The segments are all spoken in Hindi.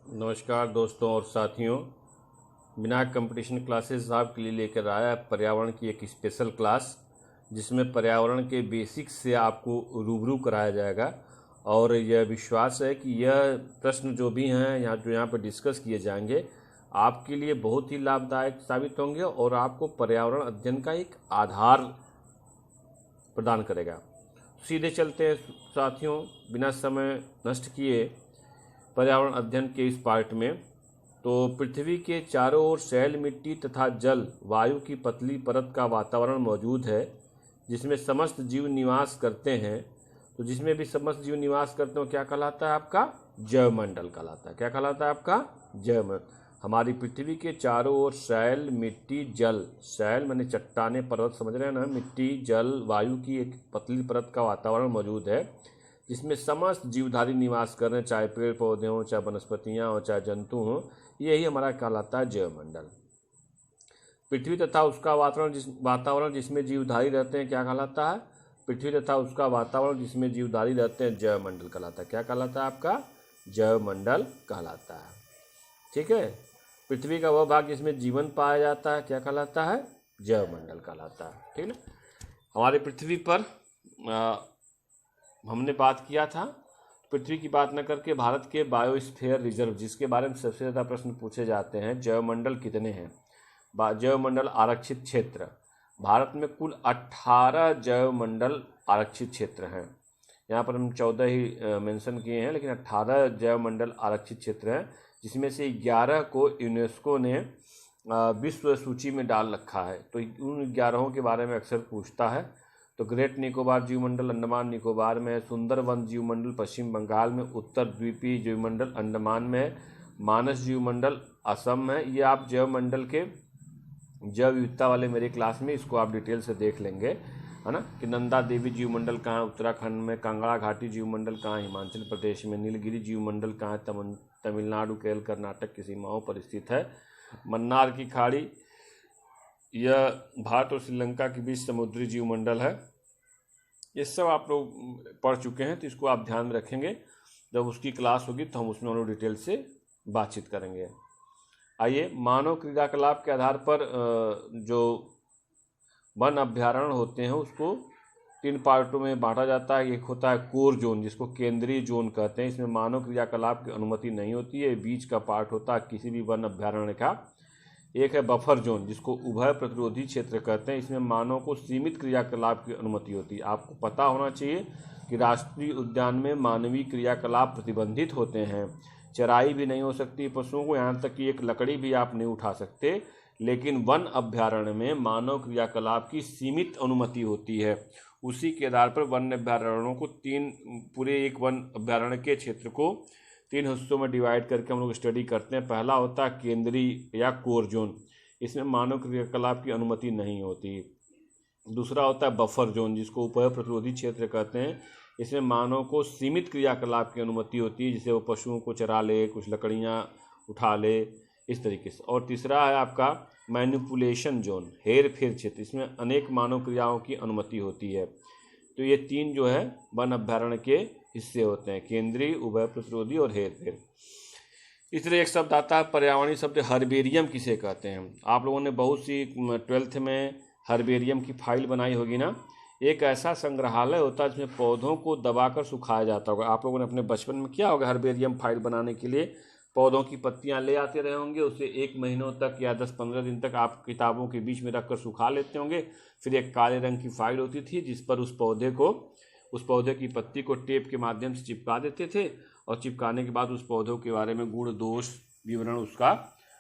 नमस्कार दोस्तों और साथियों। बिना कंपटीशन क्लासेस आपके लिए लेकर आया है पर्यावरण की एक स्पेशल क्लास, जिसमें पर्यावरण के बेसिक्स से आपको रूबरू कराया जाएगा। और यह विश्वास है कि यह प्रश्न जो भी हैं यहाँ पर डिस्कस किए जाएंगे आपके लिए बहुत ही लाभदायक साबित होंगे और आपको पर्यावरण अध्ययन का एक आधार प्रदान करेगा। सीधे चलते हैं साथियों, बिना समय नष्ट किए पर्यावरण अध्ययन के इस पार्ट में। तो पृथ्वी के चारों ओर शैल, मिट्टी तथा जल वायु की पतली परत का वातावरण मौजूद है, जिसमें समस्त जीव निवास करते हैं। तो जिसमें भी समस्त जीव निवास करते हो क्या कहलाता है? आपका जैवमंडल कहलाता है। क्या कहलाता है? आपका जैवमंडल। हमारी पृथ्वी के चारों ओर शैल, मिट्टी, जल, शैल माने चट्टाने, पर्वत समझ रहे हैं ना, मिट्टी, जल, वायु की एक पतली परत का वातावरण मौजूद है, जिसमें समस्त जीवधारी निवास कर रहे हैं, चाहे पेड़ पौधे हों, चाहे वनस्पतियाँ हों, चाहे जंतु हों। यही हमारा कहलाता है जैवमंडल। पृथ्वी तथा उसका वातावरण जिसमें जीवधारी रहते हैं क्या कहलाता है? पृथ्वी तथा उसका वातावरण जिसमें जीवधारी रहते हैं जैवमंडल कहलाता है। क्या कहलाता है? आपका जैवमंडल कहलाता है। ठीक है। पृथ्वी का वह भाग जिसमें जीवन पाया जाता है क्या कहलाता है? जैवमंडल कहलाता है। ठीक है। हमारे पृथ्वी पर हमने बात किया था, पृथ्वी की बात न करके भारत के बायोस्फीयर रिजर्व, जिसके बारे में सबसे ज़्यादा प्रश्न पूछे जाते हैं, जैवमंडल कितने हैं? जैवमंडल आरक्षित क्षेत्र, भारत में कुल 18 जैवमंडल आरक्षित क्षेत्र हैं। यहाँ पर हम 14 ही मेंशन किए हैं, लेकिन 18 जैवमंडल आरक्षित क्षेत्र हैं, जिसमें से 11 को यूनेस्को ने विश्व सूची में डाल रखा है। तो उन 11 के बारे में अक्सर पूछता है। तो ग्रेट निकोबार जीवमंडल अंडमान निकोबार में है, सुंदरवन जीवमंडल पश्चिम बंगाल में, उत्तर द्वीपीय जीवमंडल अंडमान में है, मानस जीवमंडल असम में है। ये आप जैवमंडल के जैव विविधता वाले मेरे क्लास में इसको आप डिटेल से देख लेंगे, है ना, कि नंदा देवी जीवमंडल कहाँ है? उत्तराखंड में। कांगड़ा घाटी जीवमंडल कहाँ है? हिमाचल प्रदेश में। नीलगिरी जीवमंडल कहाँ है? तमिलनाडु, केरल, कर्नाटक की सीमाओं पर स्थित है। मन्नार की खाड़ी, यह भारत और श्रीलंका के बीच समुद्री जीवमंडल है। ये सब आप लोग पढ़ चुके हैं, तो इसको आप ध्यान में रखेंगे। जब उसकी क्लास होगी तो हम उसमें और डिटेल से बातचीत करेंगे। आइए, मानव क्रियाकलाप के आधार पर जो वन अभ्यारण्य होते हैं उसको 3 पार्टों में बांटा जाता है। एक होता है कोर जोन, जिसको केंद्रीय जोन कहते हैं। इसमें मानव क्रियाकलाप की अनुमति नहीं होती है। बीच का पार्ट होता है किसी भी वन अभ्यारण्य का। एक है बफर जोन, जिसको उभय प्रतिरोधी क्षेत्र कहते हैं। इसमें मानव को सीमित क्रियाकलाप की अनुमति होती है। आपको पता होना चाहिए कि राष्ट्रीय उद्यान में मानवीय क्रियाकलाप प्रतिबंधित होते हैं। चराई भी नहीं हो सकती पशुओं को, यहाँ तक कि एक लकड़ी भी आप नहीं उठा सकते। लेकिन वन अभ्यारण्य में मानव क्रियाकलाप की सीमित अनुमति होती है। उसी के आधार पर वन अभ्यारण्यों को पूरे एक वन अभ्यारण्य के क्षेत्र को 3 हिस्सों में डिवाइड करके हम लोग स्टडी करते हैं। पहला होता है केंद्रीय या कोर जोन, इसमें मानव क्रियाकलाप की अनुमति नहीं होती। दूसरा होता है बफर जोन, जिसको उभय प्रतिरोधी क्षेत्र कहते हैं। इसमें मानव को सीमित क्रियाकलाप की अनुमति होती है, जिसे वो पशुओं को चरा ले, कुछ लकड़ियाँ उठा ले, इस तरीके से। और तीसरा है आपका मैनिपुलेशन जोन, हेर फेर क्षेत्र। इसमें अनेक मानव क्रियाओं की अनुमति होती है। तो ये 3 जो है वन अभ्यारण्य के हिस्से होते हैं, केंद्रीय, उभय प्रतिरोधी और हेर फेर। इस तरह एक शब्द आता है पर्यावरणीय शब्द हर्बेरियम किसे कहते हैं? आप लोगों ने बहुत सी 12th में हर्बेरियम की फाइल बनाई होगी ना। एक ऐसा संग्रहालय होता है जिसमें पौधों को दबाकर सुखाया जाता होगा। आप लोगों ने अपने बचपन में किया होगा। हर्बेरियम फाइल बनाने के लिए पौधों की पत्तियां ले आते रहे होंगे, उसे 1 महीनों तक या 10-15 दिन तक आप किताबों के बीच में रखकर सुखा लेते होंगे। फिर एक काले रंग की फाइल होती थी जिस पर उस पौधे की पत्ती को टेप के माध्यम से चिपका देते थे, और चिपकाने के बाद उस पौधों के बारे में गुण दोष विवरण उसका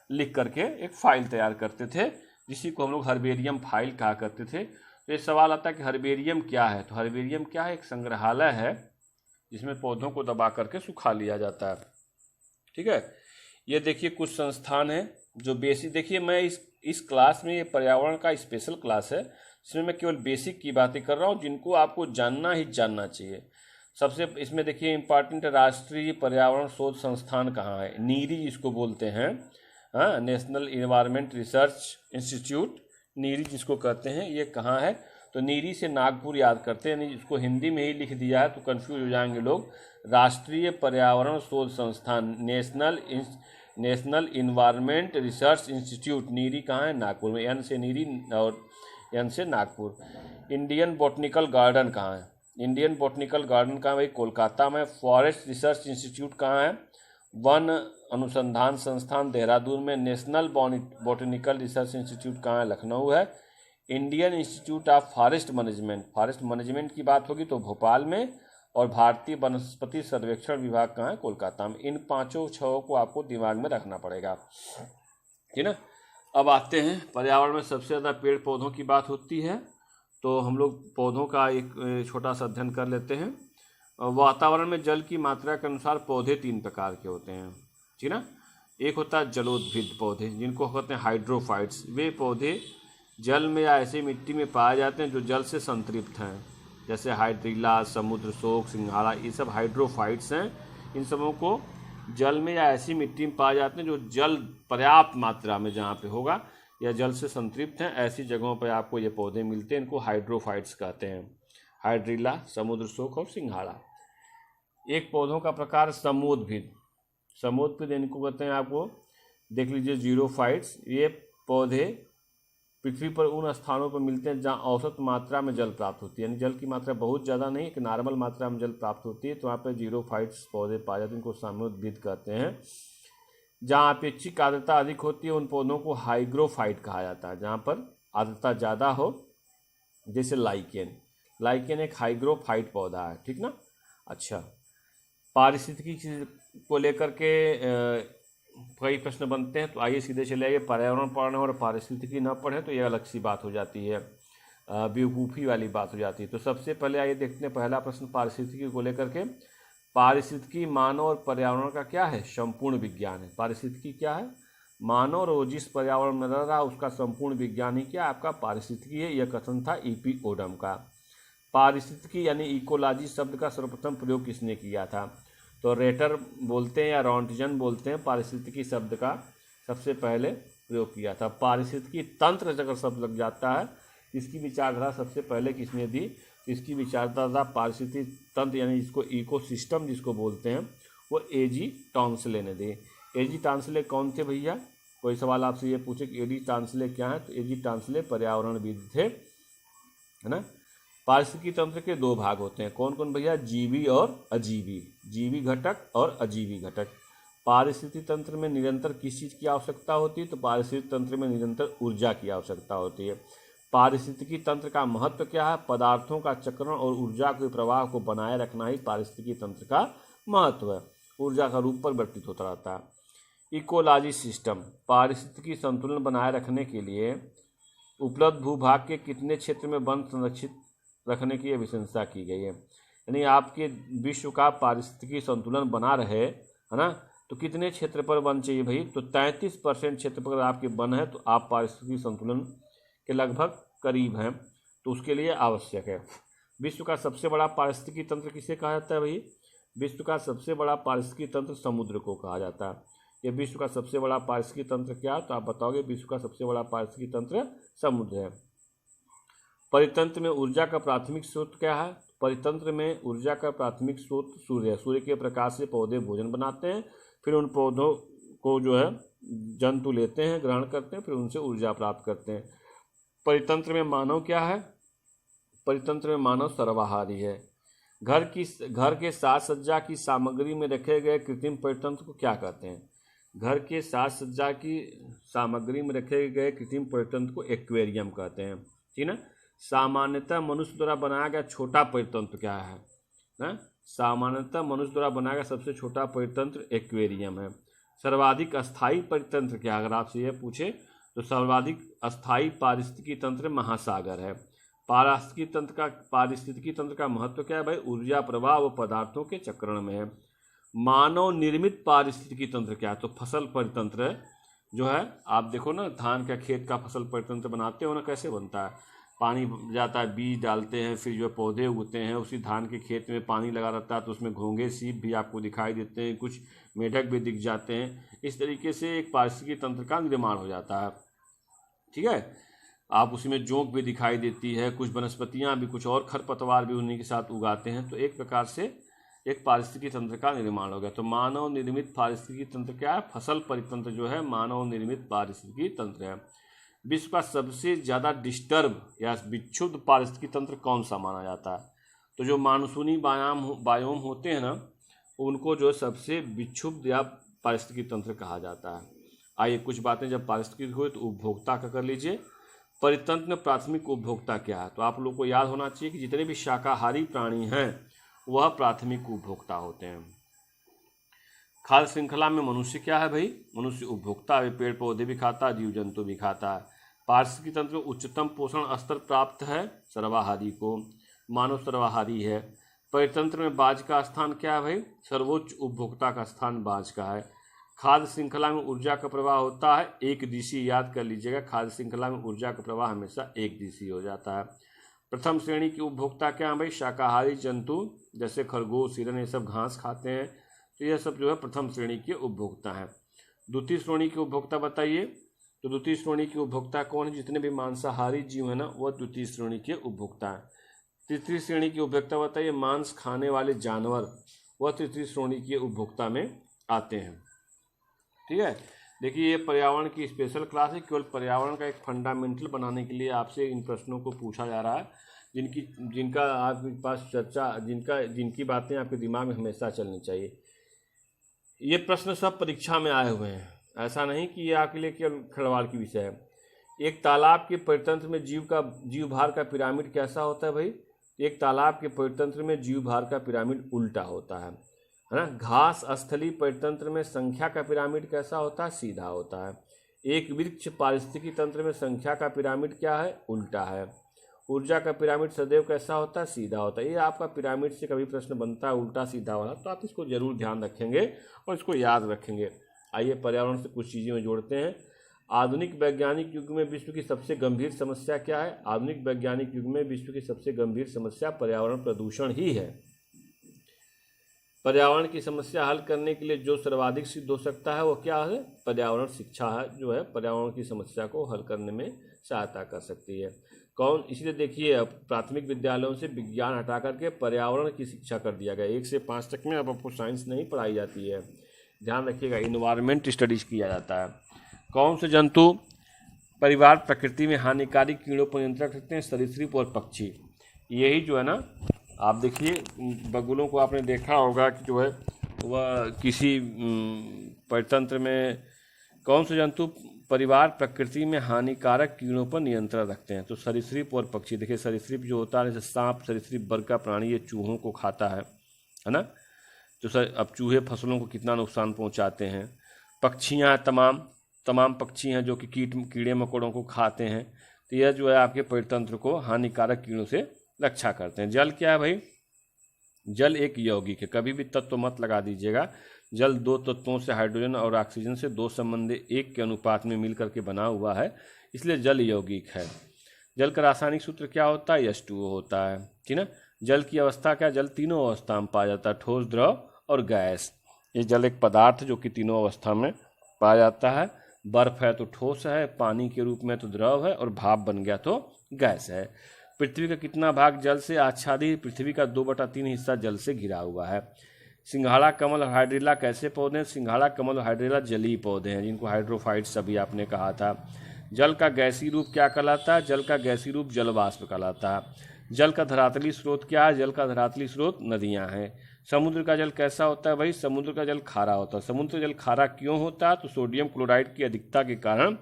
लिख करके एक फाइल तैयार करते थे, जिसी को हम लोग हर्बेरियम फाइल कहा करते थे। तो ये सवाल आता है कि हर्बेरियम क्या है? तो हर्बेरियम क्या है? एक संग्रहालय है जिसमें पौधों को दबा करके सुखा लिया जाता है। ठीक है। ये देखिए कुछ संस्थान हैं जो बेसिक, देखिए मैं इस क्लास में, ये पर्यावरण का स्पेशल क्लास है, जिसमें मैं केवल बेसिक की बातें कर रहा हूँ जिनको आपको जानना ही जानना चाहिए। सबसे इसमें देखिए इम्पॉर्टेंट, राष्ट्रीय पर्यावरण शोध संस्थान कहाँ है? नीरी जिसको बोलते हैं, हाँ, national environment research institute, NEERI जिसको कहते हैं, ये कहाँ है? तो नीरी से नागपुर याद करते हैं, यानी इसको हिंदी में ही लिख दिया है तो कंफ्यूज हो जाएंगे लोग। राष्ट्रीय पर्यावरण शोध संस्थान, national environment research institute, NEERI कहाँ है? नागपुर में, एन से नीरी और एन से नागपुर। इंडियन बॉटनिकल गार्डन कहाँ है? इंडियन बॉटनिकल गार्डन कहाँ है भाई? कोलकाता में। फॉरेस्ट रिसर्च इंस्टीट्यूट कहाँ है? वन अनुसंधान संस्थान देहरादून में। नेशनल बॉटनिकल रिसर्च इंस्टीट्यूट कहाँ है? लखनऊ है। Indian institute of forest management की बात होगी तो भोपाल में। और भारतीय वनस्पति सर्वेक्षण विभाग कहाँ है? कोलकाता में। इन 5-6 को आपको दिमाग में रखना पड़ेगा, ठीक ना। अब आते हैं पर्यावरण में सबसे ज़्यादा पेड़ पौधों की बात होती है तो हम लोग पौधों का एक छोटा सा अध्ययन कर लेते हैं। वातावरण में जल की मात्रा के अनुसार पौधे 3 प्रकार के होते हैं, ठीक ना। एक होता है जलोद्भिद पौधे, जिनको कहते हैं हाइड्रोफाइट्स। वे पौधे जल में या ऐसी मिट्टी में पाए जाते हैं जो जल से संतृप्त हैं, जैसे हाइड्रिला, समुद्र शोक, सिंघाड़ा, ये सब हाइड्रोफाइट्स हैं। इन सबों को जल में या ऐसी मिट्टी में पाए जाते हैं जो जल पर्याप्त मात्रा में जहाँ पे होगा या जल से संतृप्त हैं, ऐसी जगहों पर आपको ये पौधे मिलते हैं। इनको हाइड्रोफाइट्स कहते हैं, हाइड्रिला, समुद्र शोक और सिंघाड़ा। एक पौधों का प्रकार समोद्भिद इनको कहते हैं, आपको देख लीजिए जीरोफाइट्स। ये पौधे पृथ्वी पर उन स्थानों पर मिलते हैं जहाँ औसत मात्रा में जल प्राप्त होती है, यानी जल की मात्रा बहुत ज़्यादा नहीं, एक नॉर्मल मात्रा में जल प्राप्त होती है, तो वहाँ पर जीरोफाइट्स पौधे पाए जाते हैं, इनको समोद्भिद कहते हैं। जहाँ अपेक्षित आर्द्रता अधिक होती है उन पौधों को हाइग्रोफाइट कहा जाता है, जहाँ पर आर्द्रता ज़्यादा हो, जैसे लाइकेन एक हाइग्रोफाइट पौधा है, ठीक ना। अच्छा, पारिस्थितिकी को लेकर के कई प्रश्न बनते हैं, तो आइए सीधे चले आइए। पर्यावरण पढ़ने और पारिस्थितिकी न पढ़े तो ये अलग सी बात हो जाती है, बेवकूफ़ी वाली बात हो जाती है। तो सबसे पहले आइए देखते हैं पहला प्रश्न पारिस्थितिकी को लेकर के। पारिस्थितिकी मानव और पर्यावरण का क्या है? संपूर्ण विज्ञान है। पारिस्थितिकी क्या है? मानव और जिस पर्यावरण में रह रहा उसका संपूर्ण विज्ञान ही क्या आपका पारिस्थितिकी है। यह कथन था E.P. ओडम का। पारिस्थितिकी यानी इकोलॉजी शब्द का सर्वप्रथम प्रयोग किसने किया था? तो रेटर बोलते हैं या रॉन्टजन बोलते हैं, पारिस्थितिकी शब्द का सबसे पहले प्रयोग किया था। पारिस्थितिकी तंत्र अगर शब्द लग जाता है, इसकी विचारधारा सबसे पहले किसने दी? इसकी विचारधारा पारिस्थितिक तंत्र यानी जिसको इकोसिस्टम जिसको बोलते हैं, वो A.G. टॉन्सले ने दी। A.G. टॉन्सले कौन थे भैया? कोई सवाल आपसे ये पूछे कि A.G. टॉन्सले क्या है, तो A.G. टॉन्सले पर्यावरणविद थे, है ना। पारिस्थितिकी तंत्र के 2 भाग होते हैं, कौन कौन भैया? जीवी और अजीवी, जीवी घटक और अजीवी घटक। पारिस्थितिकी तंत्र में निरंतर किस चीज़ की आवश्यकता होती है? तो पारिस्थितिकी तंत्र में निरंतर ऊर्जा की आवश्यकता होती है। पारिस्थितिकी तंत्र का महत्व क्या है? पदार्थों का चक्रण और ऊर्जा के प्रवाह को बनाए रखना ही पारिस्थितिकी तंत्र का महत्व है। ऊर्जा का रूप परिवर्तित होता रहता है। इकोलॉजी सिस्टम, पारिस्थितिकी संतुलन बनाए रखने के लिए उपलब्ध भूभाग के कितने क्षेत्र में वन संरक्षित रखने की अनुशंसा की गई है? यानी आपके विश्व का पारिस्थितिकी संतुलन बना रहे, है ना, तो कितने क्षेत्र पर वन चाहिए भाई? तो 33% क्षेत्र पर आपके वन है तो आप पारिस्थितिकी संतुलन के लगभग करीब हैं, तो उसके लिए आवश्यक है। विश्व का सबसे बड़ा पारिस्थितिकी तंत्र किसे कहा जाता है भाई? विश्व का सबसे बड़ा पारिस्थितिकी तंत्र समुद्र को कहा जाता है। ये विश्व का सबसे बड़ा पारिस्थितिकी तंत्र क्या? तो आप बताओगे विश्व का सबसे बड़ा पारिस्थितिकी तंत्र समुद्र है। परितंत्र में ऊर्जा का प्राथमिक स्रोत क्या है? परितंत्र में ऊर्जा का प्राथमिक स्रोत सूर्य है। सूर्य के प्रकाश से पौधे भोजन बनाते हैं, फिर उन पौधों को जो है जंतु लेते हैं, ग्रहण करते हैं, फिर उनसे ऊर्जा प्राप्त करते हैं। परितंत्र में मानव क्या है? परितंत्र में मानव सर्वाहारी है। घर के साज सज्जा की सामग्री में रखे गए कृत्रिम परितंत्र को क्या कहते हैं? घर के साज सज्जा की सामग्री में रखे गए कृत्रिम परितंत्र को एक्वेरियम कहते हैं, ठीक ना। सामान्यतः मनुष्य द्वारा बनाया गया छोटा परितंत्र क्या है ना? सामान्यतः मनुष्य द्वारा बनाया गया सबसे छोटा परितंत्र एक्वेरियम है। सर्वाधिक अस्थायी परितंत्र क्या? अगर आपसे यह पूछे तो सर्वाधिक अस्थायी पारिस्थितिकी तंत्र महासागर है। पारिस्थितिकी तंत्र का महत्व क्या है भाई? ऊर्जा प्रवाह व पदार्थों के चक्रण में है। मानव निर्मित पारिस्थितिकी तंत्र क्या है? तो फसल परितंत्र जो है, आप देखो ना, धान का खेत का फसल परितंत्र बनाते हो ना, कैसे बनता है? पानी जाता है, बीज डालते हैं, फिर जो पौधे उगते हैं, उसी धान के खेत में पानी लगा रहता है, तो उसमें घोंघे सीप भी आपको दिखाई देते हैं, कुछ मेढक भी दिख जाते हैं। इस तरीके से एक पारिस्थितिकी तंत्र का निर्माण हो जाता है, ठीक है। आप उसी में जोंक भी दिखाई देती है, कुछ वनस्पतियाँ भी, कुछ और खरपतवार भी उन्हीं के साथ उगाते हैं। तो एक प्रकार से एक पारिस्थितिकी तंत्र का निर्माण हो गया। तो मानव निर्मित पारिस्थितिकी तंत्र क्या है? फसल परितंत्र जो है मानव निर्मित पारिस्थितिकी तंत्र है। विश्व का सबसे ज़्यादा डिस्टर्ब या विक्षुब्ध पारिस्थितिकी तंत्र कौन सा माना जाता है? तो जो मानसूनी बायोम होते हैं ना, उनको जो सबसे विक्षुब्ध या पारिस्थितिकी तंत्र कहा जाता है। आइए कुछ बातें जब पारिस्थितिकी हुई तो उपभोक्ता का कर लीजिए। परितंत्र में प्राथमिक उपभोक्ता क्या है? तो आप लोग को याद होना चाहिए कि जितने भी शाकाहारी प्राणी हैं वह प्राथमिक उपभोक्ता होते हैं। खाद्य श्रृंखला में मनुष्य क्या है भाई? मनुष्य उपभोक्ता है, पेड़ पौधे भी खाता है, जीव जंतु भी खाता है। पारिस्थितिकी तंत्र में उच्चतम पोषण स्तर प्राप्त है सर्वाहारी को, मानव सर्वाहारी है। परितंत्र में बाज का स्थान क्या है भाई? सर्वोच्च उपभोक्ता का स्थान बाज का है। खाद्य श्रृंखला में ऊर्जा का प्रवाह होता है एक दिशी, याद कर लीजिएगा, खाद्य श्रृंखला में ऊर्जा का प्रवाह हमेशा एक दिशी हो जाता है। प्रथम श्रेणी की उपभोक्ता क्या है भाई? शाकाहारी जंतु जैसे खरगोश, हिरण, ये सब घास खाते हैं, तो यह सब जो है प्रथम श्रेणी के उपभोक्ता हैं। द्वितीय श्रेणी के उपभोक्ता बताइए। तो द्वितीय श्रेणी के उपभोक्ता कौन है? जितने भी मांसाहारी जीव है ना, वह द्वितीय श्रेणी के उपभोक्ता हैं। तृतीय श्रेणी के उपभोक्ता बताइए। मांस खाने वाले जानवर, वह तृतीय श्रेणी के उपभोक्ता में आते हैं। ठीक है, देखिए ये पर्यावरण की स्पेशल क्लास है, केवल पर्यावरण का एक फंडामेंटल बनाने के लिए आपसे इन प्रश्नों को पूछा जा रहा है, जिनका आपके पास चर्चा, जिनकी बातें आपके दिमाग में हमेशा चलनी चाहिए। ये प्रश्न सब परीक्षा में आए हुए हैं, ऐसा नहीं कि ये आपके लिए केवल खिलवाड़ की विषय है। एक तालाब के परितंत्र में जीव भार का पिरामिड कैसा होता है भाई? एक तालाब के परितंत्र में जीव भार का पिरामिड उल्टा होता है ना। घास स्थलीय परितंत्र में संख्या का पिरामिड कैसा होता है? सीधा होता है। एक वृक्ष पारिस्थितिकी तंत्र में संख्या का पिरामिड क्या है? उल्टा है। ऊर्जा का पिरामिड सदैव कैसा होता है? सीधा होता है। ये आपका पिरामिड से कभी प्रश्न बनता है उल्टा सीधा वाला, तो आप इसको जरूर ध्यान रखेंगे और इसको याद रखेंगे। आइए पर्यावरण से कुछ चीज़ें में जोड़ते हैं। आधुनिक वैज्ञानिक युग में विश्व की सबसे गंभीर समस्या क्या है? आधुनिक वैज्ञानिक युग में विश्व की सबसे गंभीर समस्या पर्यावरण प्रदूषण ही है। पर्यावरण की समस्या हल करने के लिए जो सर्वाधिक सिद्ध हो सकता है वो क्या है? पर्यावरण शिक्षा है, जो है पर्यावरण की समस्या को हल करने में सहायता कर सकती है। कौन? इसलिए देखिए अब प्राथमिक विद्यालयों से विज्ञान हटा करके पर्यावरण की शिक्षा कर दिया गया। 1 से 5 तक में अब आपको साइंस नहीं पढ़ाई जाती है, ध्यान रखिएगा, इन्वायरमेंट स्टडीज किया जाता है। कौन से जंतु परिवार प्रकृति में हानिकारक कीड़ों पर नियंत्रण रखते हैं? सरीसृप और पक्षी। यही जो है ना, आप देखिए बगुलों को आपने देखा होगा कि जो है वह किसी परितंत्र में कौन से जंतु परिवार प्रकृति में हानिकारक कीड़ों पर नियंत्रण रखते हैं? तो सरीसृप और पक्षी। देखिए सरीसृप जो होता है, जैसे सांप सरीसृप वर्ग का प्राणी, ये चूहों को खाता है ना। तो सर अब चूहे फसलों को कितना नुकसान पहुंचाते हैं। पक्षियां तमाम पक्षी हैं जो कि कीड़े मकोड़ों को खाते हैं। तो यह जो है आपके परितंत्र को हानिकारक कीड़ों से रक्षा करते हैं। जल क्या है भाई? जल एक यौगिक है, कभी भी तत्व मत लगा दीजिएगा। जल 2 तत्वों से, हाइड्रोजन और ऑक्सीजन से 2 संबंधी 1 के अनुपात में मिल करके बना हुआ है, इसलिए जल यौगिक है। जल का रासायनिक सूत्र क्या होता है? H2O होता है, ठीक ना। जल की अवस्था क्या? जल तीनों अवस्था में पाया जाता है, ठोस, द्रव और गैस। ये जल एक पदार्थ जो कि तीनों अवस्था में पाया जाता है। बर्फ है तो ठोस है, पानी के रूप में तो द्रव है, और भाप बन गया तो गैस है। पृथ्वी का कितना भाग जल से आच्छादित? पृथ्वी का 2/3 हिस्सा जल से घिरा हुआ है। सिंघाड़ा, कमल और हाइड्रिला कैसे पौधे हैं? सिंघाड़ा, कमल और हाइड्रिला जलीय पौधे हैं, जिनको हाइड्रोफाइट्स अभी आपने कहा था। जल का गैसीय रूप क्या कहलाता है? जल का गैसीय रूप जलवाष्प कहलाता है। जल का धरातलीय स्रोत क्या है? जल का धरातलीय स्रोत नदियां हैं। समुद्र का जल कैसा होता है भाई? समुद्र का जल खारा होता है। समुद्र का जल खारा क्यों होता है? तो सोडियम क्लोराइड की अधिकता के कारण,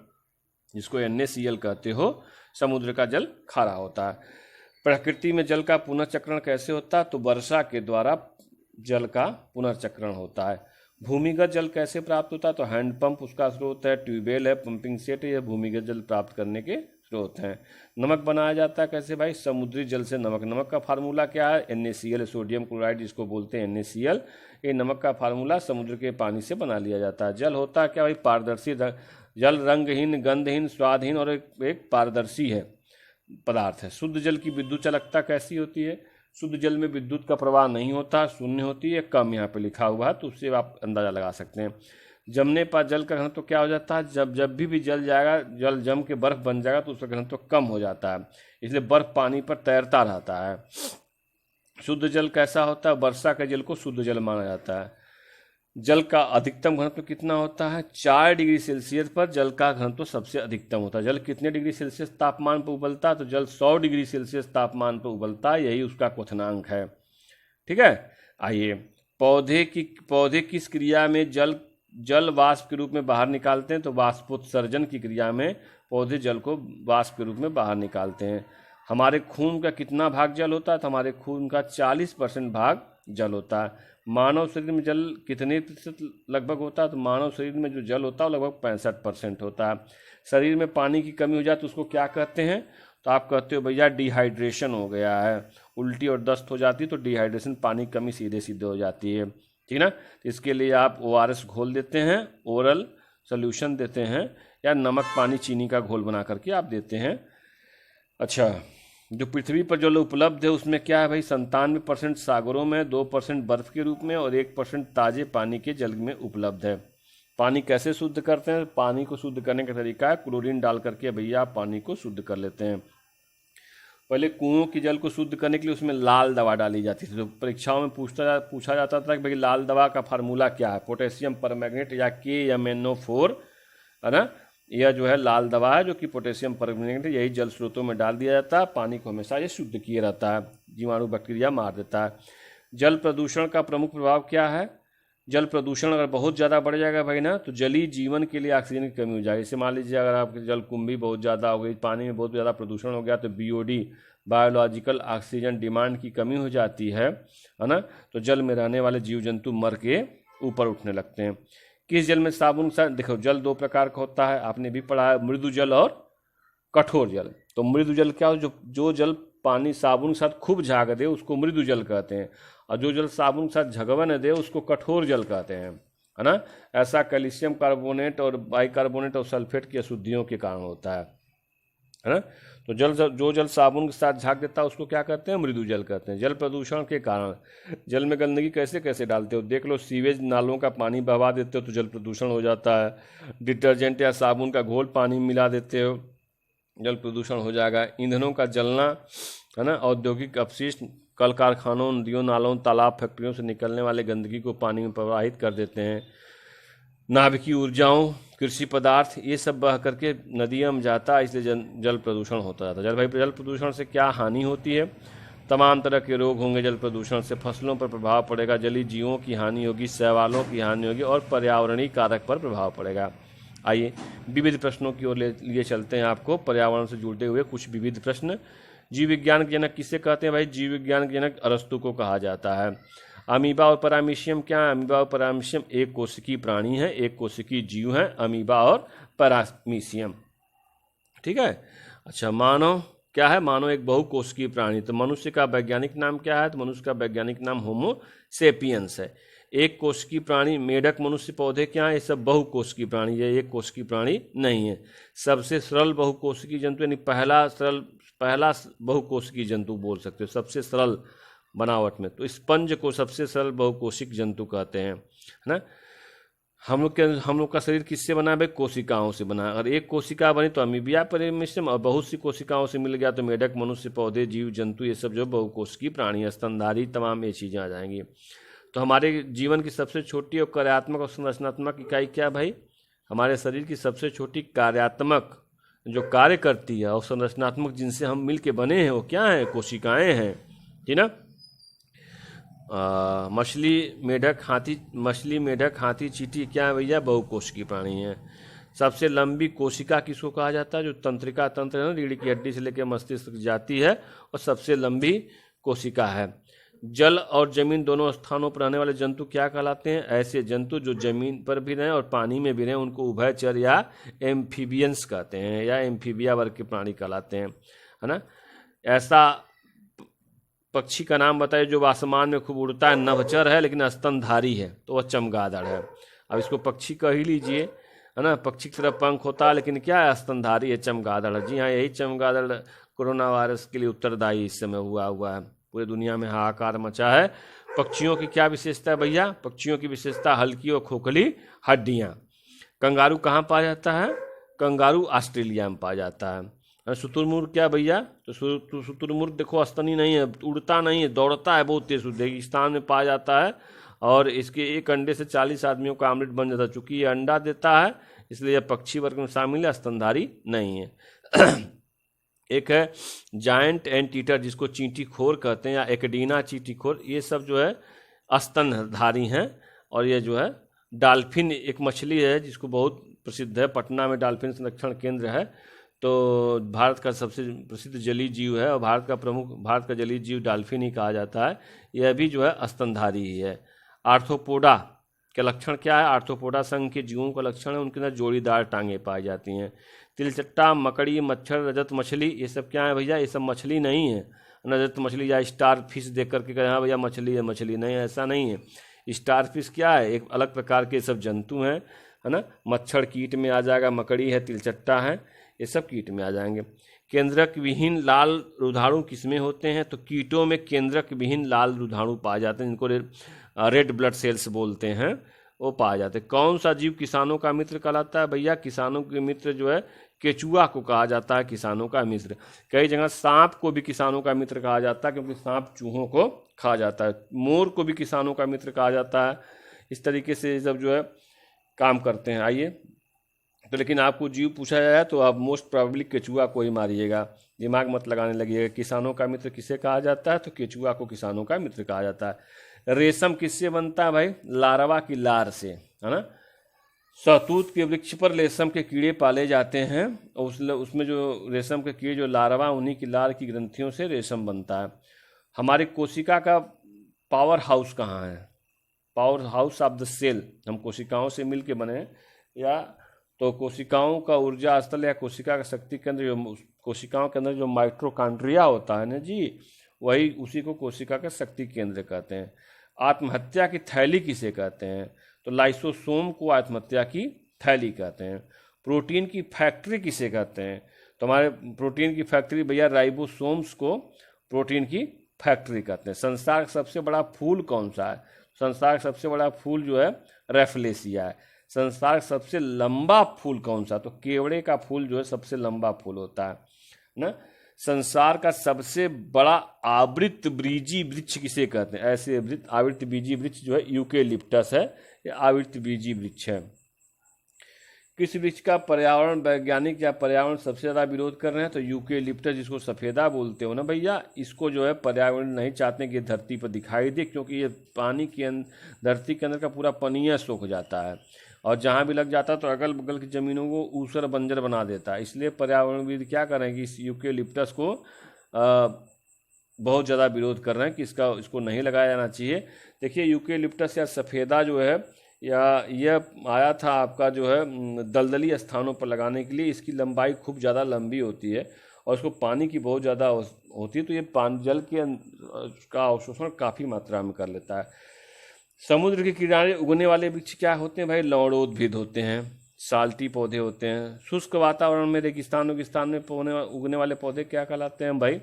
जिसको NaCl कहते हो, समुद्र का जल खारा होता है। प्रकृति में जल का पुनर्चक्रण कैसे होता है? तो वर्षा के द्वारा जल का पुनर्चक्रण होता है। भूमिगत जल कैसे प्राप्त होता है? तो हैंडपंप उसका स्रोत है, ट्यूबवेल है, पंपिंग सेट, ये भूमिगत जल प्राप्त करने के स्रोत हैं। नमक बनाया जाता है कैसे भाई? समुद्री जल से नमक। नमक का फार्मूला क्या है? NaCl, सोडियम क्लोराइड जिसको बोलते हैं NaCl। ये नमक का फार्मूला समुद्र के पानी से बना लिया जाता है। जल होता है क्या भाई? पारदर्शी। जल रंगहीन, गंधहीन, स्वादहीन और एक पारदर्शी है पदार्थ है। शुद्ध जल की विद्युत चालकता कैसी होती है? शुद्ध जल में विद्युत का प्रवाह नहीं होता, शून्य होती है, कम यहाँ पे लिखा हुआ है, तो उससे आप अंदाजा लगा सकते हैं। जमने पर जल का घनत्व तो क्या हो जाता है, जब भी जल जाएगा, जल जम के बर्फ बन जाएगा तो उसका घनत्व तो कम हो जाता है, इसलिए बर्फ पानी पर तैरता रहता है। शुद्ध जल कैसा होता है, वर्षा के जल को शुद्ध जल माना जाता है। जल का अधिकतम घनत्व कितना होता है, 4 डिग्री सेल्सियस पर जल का घनत्व सबसे अधिकतम होता है। जल कितने डिग्री सेल्सियस तापमान पर उबलता है, तो जल 100 डिग्री सेल्सियस तापमान पर उबलता है, यही उसका क्वथनांक है। ठीक है। आइए, पौधे किस क्रिया में जल वाष्प के रूप में बाहर निकालते हैं, तो वाष्पोत्सर्जन की क्रिया में पौधे जल को वाष्प के रूप में बाहर निकालते हैं। हमारे खून का कितना भाग जल होता है, तो हमारे खून का 40% भाग जल होता है। मानव शरीर में जल कितने प्रतिशत लगभग होता है, तो मानव शरीर में जो जल होता है वो लगभग 65% होता है। शरीर में पानी की कमी हो जाए तो उसको क्या कहते हैं, तो आप कहते हो भैया डिहाइड्रेशन हो गया है, उल्टी और दस्त हो जाती है तो डिहाइड्रेशन, पानी की कमी सीधे सीधे हो जाती है। ठीक ना। तो इसके लिए आप ORS घोल देते हैं, ओरल सोल्यूशन देते हैं, या नमक पानी चीनी का घोल बना करके आप देते हैं। अच्छा, जो पृथ्वी पर जल उपलब्ध है उसमें क्या है भाई, 97% सागरों में, 2% बर्फ के रूप में और 1% ताजे पानी के जल में उपलब्ध है। पानी कैसे शुद्ध करते हैं, पानी को शुद्ध करने का तरीका है क्लोरीन डाल करके भैया आप पानी को शुद्ध कर लेते हैं। पहले कुओं के जल को शुद्ध करने के लिए उसमें लाल दवा डाली जाती थी, तो परीक्षाओं में पूछा जाता था कि भाई लाल दवा का फार्मूला क्या है, पोटेशियम परमैंगनेट या KMnO4, है ना। यह जो है लाल दवा है जो कि पोटेशियम परमैंगनेट, यही जल स्रोतों में डाल दिया जाता है। पानी को हमेशा ये शुद्ध किए रहता है, जीवाणु बैक्टीरिया मार देता है। जल प्रदूषण का प्रमुख प्रभाव क्या है, जल प्रदूषण अगर बहुत ज़्यादा बढ़ जाएगा भाई ना, तो जलीय जीवन के लिए ऑक्सीजन की कमी हो जाएगी। जैसे मान लीजिए अगर आपके जल कुंभी बहुत ज़्यादा हो गई, पानी में बहुत ज़्यादा प्रदूषण हो गया, तो BOD बायोलॉजिकल ऑक्सीजन डिमांड की कमी हो जाती है ना। तो जल में रहने वाले जीव जंतु मर के ऊपर उठने लगते हैं। किस जल में साबुन के साथ, देखो जल 2 प्रकार का होता है, आपने भी पढ़ा है, मृदु जल और कठोर जल। तो मृदु जल क्या हो, जो जल पानी साबुन के साथ खूब झाग दे उसको मृदु जल कहते हैं, और जो जल साबुन के साथ झगवा न दे उसको कठोर जल कहते हैं, है ना। ऐसा कैल्शियम कार्बोनेट और बाइकार्बोनेट और सल्फेट की अशुद्धियों के कारण होता है ना। तो जो जल साबुन के साथ झाग देता है उसको क्या कहते हैं, मृदु जल कहते हैं। जल प्रदूषण के कारण जल में गंदगी कैसे कैसे डालते हो, देख लो, सीवेज नालों का पानी बहवा देते हो तो जल प्रदूषण हो जाता है। डिटर्जेंट या साबुन का घोल पानी में मिला देते हो, जल प्रदूषण हो जाएगा। ईंधनों का जलना, है ना, औद्योगिक अपशिष्ट, कल कारखानों, नदियों, नालों, तालाब, फैक्ट्रियों से निकलने वाले गंदगी को पानी में प्रवाहित कर देते हैं। नाभिकीय ऊर्जाओं, कृषि पदार्थ, ये सब बह करके नदियों में जाता है, इसलिए जल प्रदूषण होता जाता है। जल प्रदूषण से क्या हानि होती है, तमाम तरह के रोग होंगे जल प्रदूषण से, फसलों पर प्रभाव पड़ेगा, जलीय जीवों की हानि होगी, शैवालों की हानि होगी और पर्यावरणीय कारक पर प्रभाव पड़ेगा। आइए विविध प्रश्नों की ओर लिए चलते हैं आपको, पर्यावरण से जुड़े हुए कुछ विविध प्रश्न। जीव विज्ञान के जनक किसे कहते हैं भाई, जीव विज्ञान के जनक अरस्तु को कहा जाता है। अमीबा और पैरामीशियम क्या है, अमीबा और पैरामीशियम एक कोशिकीय प्राणी है, एक कोशिकीय जीव है, अमीबा और पैरामीशियम। ठीक है। अच्छा, मानव क्या है, मानव एक बहुकोशिकीय प्राणी। तो मनुष्य का वैज्ञानिक नाम क्या है, तो मनुष्य का वैज्ञानिक नाम होमो सेपियंस है। एक कोशिकीय प्राणी, मेढक, मनुष्य, पौधे क्या है, ये सब बहुकोशिकीय प्राणी है, एक कोशिकीय प्राणी नहीं है। सबसे सरल बहुकोशिकीय जंतु यानी पहला बहुकोशिकीय जंतु बोल सकते हो, सबसे सरल बनावट में, तो स्पंज को सबसे सरल बहुकोशिक जंतु कहते हैं, है ना। हम लोग का शरीर किससे बना है भाई, कोशिकाओं से बना है। अगर एक कोशिका बनी तो अमीबिया पैरामीशियम, और बहुत सी कोशिकाओं से मिल गया तो मेढक, मनुष्य, पौधे, जीव जंतु, ये सब जो बहुकोशिकीय प्राणी, स्तनधारी, तमाम ये चीज़ें आ जाएंगी। तो हमारे जीवन की सबसे छोटी और कार्यात्मक और संरचनात्मक इकाई क्या भाई, हमारे शरीर की सबसे छोटी कार्यात्मक जो कार्य करती है और संरचनात्मक जिनसे हम मिल के बने हैं वो क्या है, कोशिकाएं हैं, ठीक ना। मछली, मेढक, हाथी, चींटी क्या है भैया, बहुकोशिकीय प्राणी है। सबसे लंबी कोशिका किसको कहा जाता है, जो तंत्रिका तंत्र है ना, रीढ़ की हड्डी से लेकर मस्तिष्क तक जाती है और सबसे लंबी कोशिका है। जल और जमीन दोनों स्थानों पर रहने वाले जंतु क्या कहलाते हैं, ऐसे जंतु जो जमीन पर भी रहें और पानी में भी रहें उनको उभयचर या एम्फीबियंस कहते हैं, या एम्फीबिया वर्ग के प्राणी कहलाते हैं, है ना। ऐसा पक्षी का नाम बताइए जो आसमान में खूब उड़ता है, नभचर है लेकिन स्तनधारी है, तो वह चमगादड़ है। अब इसको पक्षी कह ही लीजिए, है ना, पक्षी की तरह पंख होता है लेकिन क्या है, स्तनधारी है, चमगादड़। जी हाँ, यही चमगादड़ कोरोना वायरस के लिए उत्तरदायी इस समय हुआ है। पूरी दुनिया में हाहाकार मचा है, पक्षियों की क्या विशेषता है भैया? पक्षियों की विशेषता हल्की और खोखली हड्डियाँ। कंगारू कहाँ पाया जाता है? कंगारू ऑस्ट्रेलिया में पाया जाता है। शुतुरमुर्ग क्या भैया? तो शुतुरमुर्ग देखो स्तनी नहीं है, उड़ता नहीं है, दौड़ता है बहुत तेज, रेगिस्तान में पाया जाता है और इसके एक अंडे से 40 आदमियों का आमलेट बन जाता है। चूंकि ये अंडा देता है इसलिए यह पक्षी वर्ग में शामिल है, स्तनधारी नहीं है। एक है जायंट एंटीटर जिसको चींटीखोर कहते हैं या एकेडीना चींटीखोर, ये सब जो है स्तनधारी हैं। और ये जो है डाल्फिन एक मछली है जिसको बहुत प्रसिद्ध है, पटना में डाल्फिन संरक्षण केंद्र है। तो भारत का सबसे प्रसिद्ध जलीय जीव है और भारत का जलीय जीव डाल्फिन ही कहा जाता है। यह भी जो है स्तनधारी ही है। आर्थ्रोपोडा के लक्षण क्या है? आर्थ्रोपोडा संघ के जीवों का लक्षण है उनके अंदर जोड़ीदार टांगें पाई जाती हैं। तिलचट्टा, मकड़ी, मच्छर, रजत मछली, ये सब क्या है भैया? ये सब मछली नहीं है। रजत मछली या स्टार फिश देख करके कहें हाँ भैया मछली है, मछली नहीं है, ऐसा नहीं है। स्टार फिश क्या है? एक अलग प्रकार के सब जंतु हैं, है ना। मच्छर कीट में आ जाएगा, मकड़ी है, तिलचट्टा है, ये सब कीट में आ जाएंगे। केंद्रक विहीन लाल रुधाणु किसमें होते हैं? तो कीटों में केंद्रक विहीन लाल रुधाणु पाए जाते हैं, जिनको रेड ब्लड सेल्स बोलते हैं, वो पाए जाते हैं। कौन सा जीव किसानों का मित्र कहलाता है भैया? किसानों के मित्र जो है केचुआ को कहा जाता है किसानों का मित्र। कई जगह सांप को भी किसानों का मित्र कहा जाता है क्योंकि सांप चूहों को खा जाता है। मोर को भी किसानों का मित्र कहा जाता है। इस तरीके से सब जो है काम करते हैं। आइए तो लेकिन आपको जीव पूछा जाए तो आप मोस्ट प्रोबेबली केचुआ को ही मारिएगा, दिमाग मत लगाने लगिएगा। किसानों का मित्र किसे कहा जाता है? तो केचुआ को किसानों का मित्र कहा जाता है। रेशम किससे बनता है भाई? लार्वा की लार से, है ना। शहतूत के वृक्ष पर रेशम के कीड़े पाले जाते हैं और उसमें जो रेशम के कीड़े जो लार्वा, उन्हीं की लार की ग्रंथियों से रेशम बनता है। हमारी कोशिका का पावर हाउस कहाँ है? Power house of the cell. हम कोशिकाओं से मिल के बने या तो कोशिकाओं का ऊर्जा स्थल या कोशिका का शक्ति केंद्र, जो कोशिकाओं के अंदर जो माइटोकॉन्ड्रिया होता है ना जी, वही उसी को कोशिका का शक्ति केंद्र कहते हैं। आत्महत्या की थैली किसे कहते हैं? तो लाइसोसोम को आत्महत्या की थैली कहते हैं। प्रोटीन की फैक्ट्री किसे कहते हैं? तो हमारे प्रोटीन की फैक्ट्री भैया राइबोसोम्स को प्रोटीन की फैक्ट्री कहते हैं। संसार का सबसे बड़ा फूल कौन सा है? संसार का सबसे बड़ा फूल जो है रेफलेसिया है। संसार का सबसे लंबा फूल कौन सा? तो केवड़े का फूल जो है सबसे लंबा फूल होता है ना। संसार का सबसे बड़ा आवृत बीजी वृक्ष किसे कहते हैं? ऐसे आवृत बीजी वृक्ष जो है यूकेलिप्टस है, ये आवृत बीजी वृक्ष है। किस वृक्ष का पर्यावरण वैज्ञानिक या पर्यावरण सबसे ज़्यादा विरोध कर रहे हैं? तो यूकेलिप्टस, जिसको सफ़ेदा बोलते हो ना भैया, इसको जो है पर्यावरण नहीं चाहते कि धरती पर दिखाई दे, क्योंकि ये पानी के धरती के अंदर का पूरा पनिया सूख जाता है और जहाँ भी लग जाता है तो अगल बगल की ज़मीनों को ऊसर बंजर बना देता है। इसलिए पर्यावरणविद क्या कर रहे हैं कि इस यूकेलिप्टस को बहुत ज़्यादा विरोध कर रहे हैं कि इसको नहीं लगाया जाना चाहिए। देखिए यूकेलिप्टस या सफ़ेदा जो है या यह आया था आपका जो है दलदली स्थानों पर लगाने के लिए। इसकी लंबाई खूब ज़्यादा लंबी होती है और इसको पानी की बहुत ज़्यादा होती है, तो ये जल का अवशोषण काफ़ी मात्रा में कर लेता है। समुद्र के किनारे उगने वाले वृक्ष क्या होते हैं भाई? लवणोद्भिद होते हैं, साल्टी पौधे होते हैं। शुष्क वातावरण में रेगिस्तान में उगने वाले पौधे क्या कहलाते हैं भाई?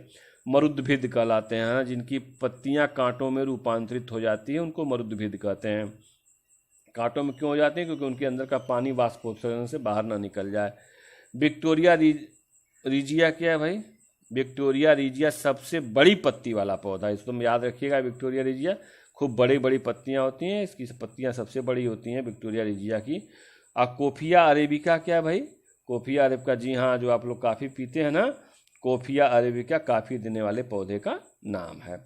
मरुद्भिद कहलाते हैं। जिनकी पत्तियां कांटों में रूपांतरित हो जाती है उनको मरुद्भिद कहते हैं। कांटों में क्यों हो जाते हैं? क्योंकि उनके अंदर का पानी वाष्पोत्सर्जन से बाहर ना निकल जाए। विक्टोरिया रिजिया क्या है भाई? विक्टोरिया रिजिया सबसे बड़ी पत्ती वाला पौधा है, इसको याद रखिएगा। विक्टोरिया रिजिया खूब बड़ी बड़ी पत्तियां होती हैं, इसकी पत्तियां सबसे बड़ी होती हैं विक्टोरिया रिजिया की। कोफिया अरेबिका क्या है भाई? कोफिया अरेबिका, जी हाँ, जो आप लोग काफ़ी पीते हैं ना, कोफिया अरेबिका काफ़ी देने वाले पौधे का नाम है।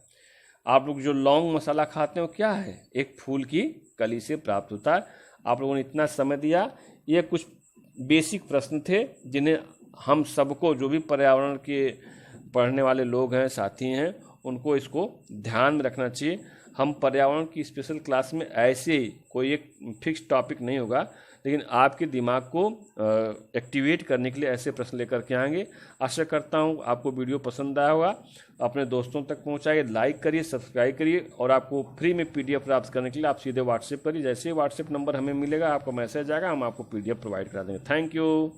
आप लोग जो लौंग मसाला खाते हो क्या है? एक फूल की कली से प्राप्त होता है। आप लोगों ने इतना समय दिया, ये कुछ बेसिक प्रश्न थे जिन्हें हम सबको, जो भी पर्यावरण के पढ़ने वाले लोग हैं, साथी हैं, उनको इसको ध्यान में रखना चाहिए। हम पर्यावरण की स्पेशल क्लास में ऐसे ही कोई एक फिक्स टॉपिक नहीं होगा, लेकिन आपके दिमाग को एक्टिवेट करने के लिए ऐसे प्रश्न लेकर के आएंगे। आशा करता हूँ आपको वीडियो पसंद आया होगा। अपने दोस्तों तक पहुँचाइए, लाइक करिए, सब्सक्राइब करिए और आपको फ्री में PDF प्राप्त करने के लिए आप सीधे व्हाट्सएप करिए। जैसे ही व्हाट्सएप नंबर हमें मिलेगा, आपको मैसेज आएगा, हम आपको PDF प्रोवाइड करा देंगे। Thank you.